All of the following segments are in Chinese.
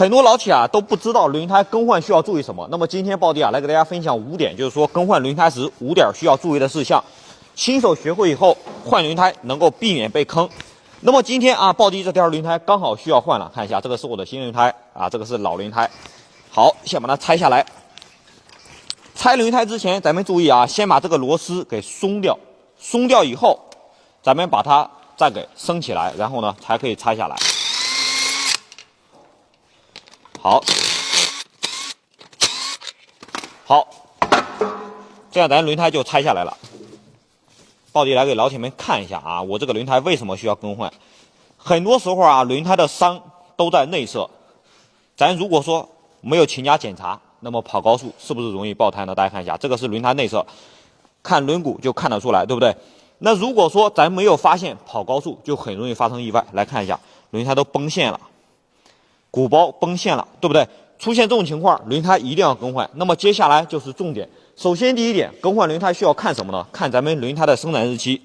很多老铁啊都不知道轮胎更换需要注意什么。那么今天暴弟啊来给大家分享5点，就是说更换轮胎时5点需要注意的事项。新手学会以后换轮胎能够避免被坑。那么今天啊，暴弟这条轮胎刚好需要换了，看一下，这个是我的新轮胎啊，这个是老轮胎。好，先把它拆下来。拆轮胎之前，咱们注意啊，先把这个螺丝给松掉，松掉以后，咱们把它再给升起来，然后呢才可以拆下来。好，这样咱轮胎就拆下来了。暴弟来给老铁们看一下啊，我这个轮胎为什么需要更换？很多时候啊，轮胎的伤都在内侧。咱如果说没有勤加检查，那么跑高速是不是容易爆胎呢？大家看一下，这个是轮胎内侧，看轮毂就看得出来，对不对？那如果说咱没有发现跑高速，就很容易发生意外。来看一下，轮胎都崩线了。鼓包崩线了，对不对？出现这种情况，轮胎一定要更换。那么接下来就是重点。首先第一点，更换轮胎需要看什么呢？看咱们轮胎的生产日期。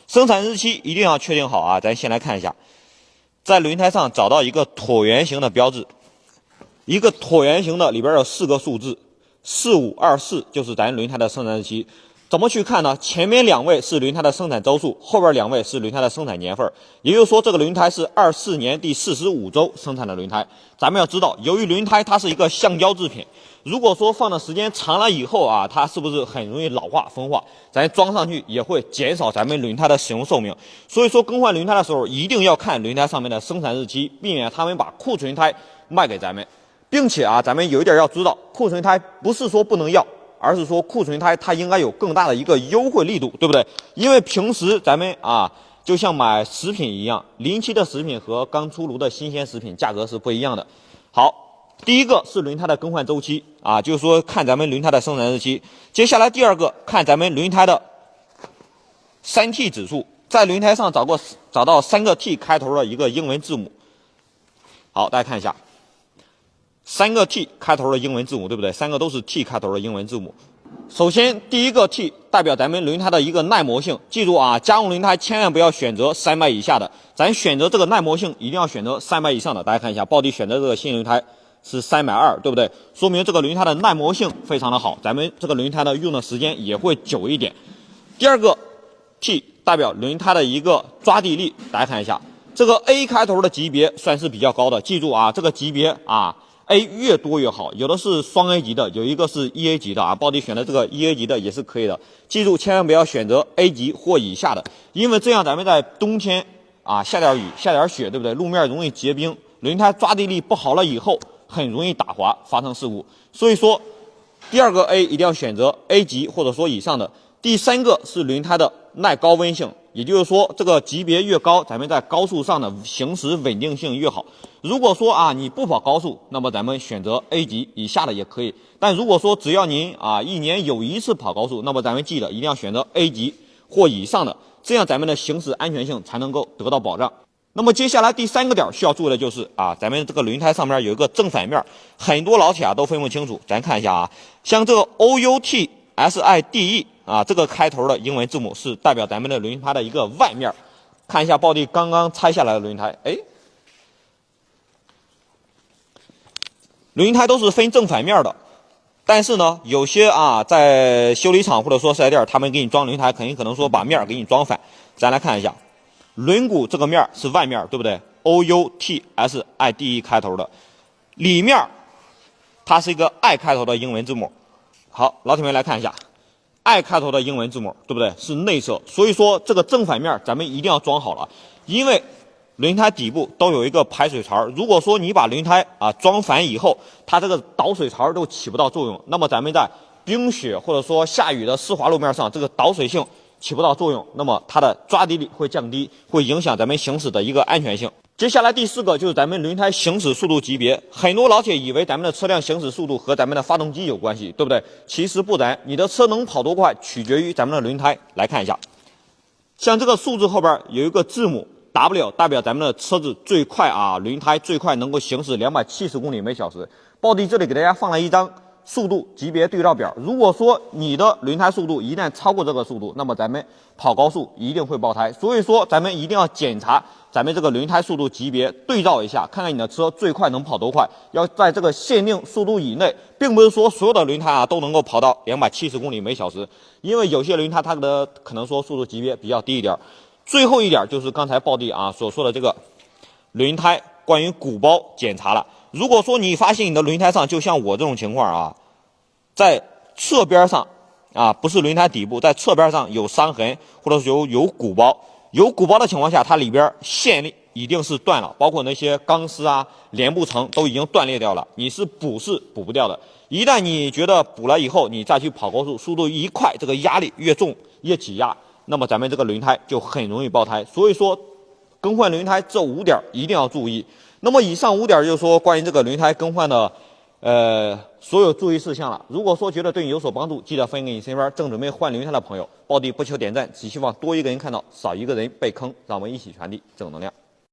生产日期一定要确定好啊！咱先来看一下，在轮胎上找到一个椭圆形的标志，一个椭圆形的里边有4个数字，4524就是咱轮胎的生产日期。怎么去看呢？前面2位是轮胎的生产周数，后边2位是轮胎的生产年份，也就是说这个轮胎是24年第45周生产的轮胎。咱们要知道，由于轮胎它是一个橡胶制品，如果说放的时间长了以后啊，它是不是很容易老化风化？咱装上去也会减少咱们轮胎的使用寿命。所以说更换轮胎的时候，一定要看轮胎上面的生产日期，避免他们把库存胎卖给咱们。并且啊，咱们有一点要知道，库存胎不是说不能要，而是说库存胎它应该有更大的一个优惠力度，对不对？因为平时咱们啊，就像买食品一样，临期的食品和刚出炉的新鲜食品价格是不一样的。好，第一个是轮胎的更换周期啊，就是说看咱们轮胎的生产日期。接下来第2个看咱们轮胎的3T 指数，在轮胎上找到3个 T 开头的一个英文字母。好，大家看一下。3个 T 开头的英文字母，对不对？3个都是 T 开头的英文字母。首先，第一个 T 代表咱们轮胎的一个耐磨性。记住啊，家用轮胎千万不要选择3迈以下的，咱选择这个耐磨性一定要选择3迈以上的。大家看一下，暴弟选择这个新轮胎是320，对不对？说明这个轮胎的耐磨性非常的好，咱们这个轮胎呢用的时间也会久一点。第2个 T 代表轮胎的一个抓地力，大家看一下，这个 A 开头的级别算是比较高的。记住啊，这个级别啊。A 越多越好，有的是双 A 级的，有一个是1A 级的啊。暴弟选的这个1A 级的也是可以的。记住，千万不要选择 A 级或以下的，因为这样咱们在冬天啊下点雨、下点雪，对不对？路面容易结冰，轮胎抓地力不好了以后，很容易打滑，发生事故。所以说，第2个 A 一定要选择 A 级或者说以上的。第3个是轮胎的耐高温性，也就是说这个级别越高，咱们在高速上的行驶稳定性越好。如果说啊你不跑高速，那么咱们选择 A 级以下的也可以。但如果说只要您啊1年有1次跑高速，那么咱们记得一定要选择 A 级或以上的，这样咱们的行驶安全性才能够得到保障。那么接下来第3个点需要注意的就是啊，咱们这个轮胎上面有一个正反面，很多老铁啊都分不清楚。咱看一下啊，像这个 OUTSIDE 啊，这个开头的英文字母是代表咱们的轮胎的一个外面。看一下暴弟刚刚拆下来的轮胎，轮胎都是分正反面的，但是呢，有些啊在修理厂或者说4S店，他们给你装轮胎，可能说把面给你装反。咱来看一下，轮毂这个面是外面，对不对 ？OUTSIDE 开头的，里面它是一个 I 开头的英文字母。好，老铁们来看一下。I 开头的英文字母，对不对？是内侧，所以说这个正反面咱们一定要装好了，因为轮胎底部都有一个排水槽，如果说你把轮胎啊装反以后，它这个导水槽都起不到作用，那么咱们在冰雪或者说下雨的湿滑路面上，这个导水性起不到作用，那么它的抓地力会降低，会影响咱们行驶的一个安全性。接下来第4个就是咱们轮胎行驶速度级别，很多老铁以为咱们的车辆行驶速度和咱们的发动机有关系，对不对？其实不然，你的车能跑多快取决于咱们的轮胎。来看一下，像这个数字后边有一个字母 W， 代表咱们的车子最快啊，轮胎最快能够行驶270公里每小时。暴弟这里给大家放了一张速度级别对照表。如果说你的轮胎速度一旦超过这个速度，那么咱们跑高速一定会爆胎。所以说，咱们一定要检查咱们这个轮胎速度级别对照一下，看看你的车最快能跑多快，要在这个限定速度以内，并不是说所有的轮胎啊都能够跑到270公里每小时，因为有些轮胎它的可能说速度级别比较低一点。最后一点就是刚才暴弟啊所说的这个轮胎关于鼓包检查了。如果说你发现你的轮胎上就像我这种情况啊，在侧边上啊，不是轮胎底部，在侧边上有伤痕，或者是有鼓包，有鼓包的情况下，它里边线一定是断了，包括那些钢丝啊、连布层都已经断裂掉了，你是补不掉的。一旦你觉得补了以后，你再去跑高速，速度一快，这个压力越重越挤压，那么咱们这个轮胎就很容易爆胎。所以说，更换轮胎这5点一定要注意。那么以上5点就是说关于这个轮胎更换的所有注意事项了。如果说觉得对你有所帮助，记得分给你身边正准备换轮胎的朋友。暴弟不求点赞，只希望多一个人看到，少一个人被坑。让我们一起传递正能量。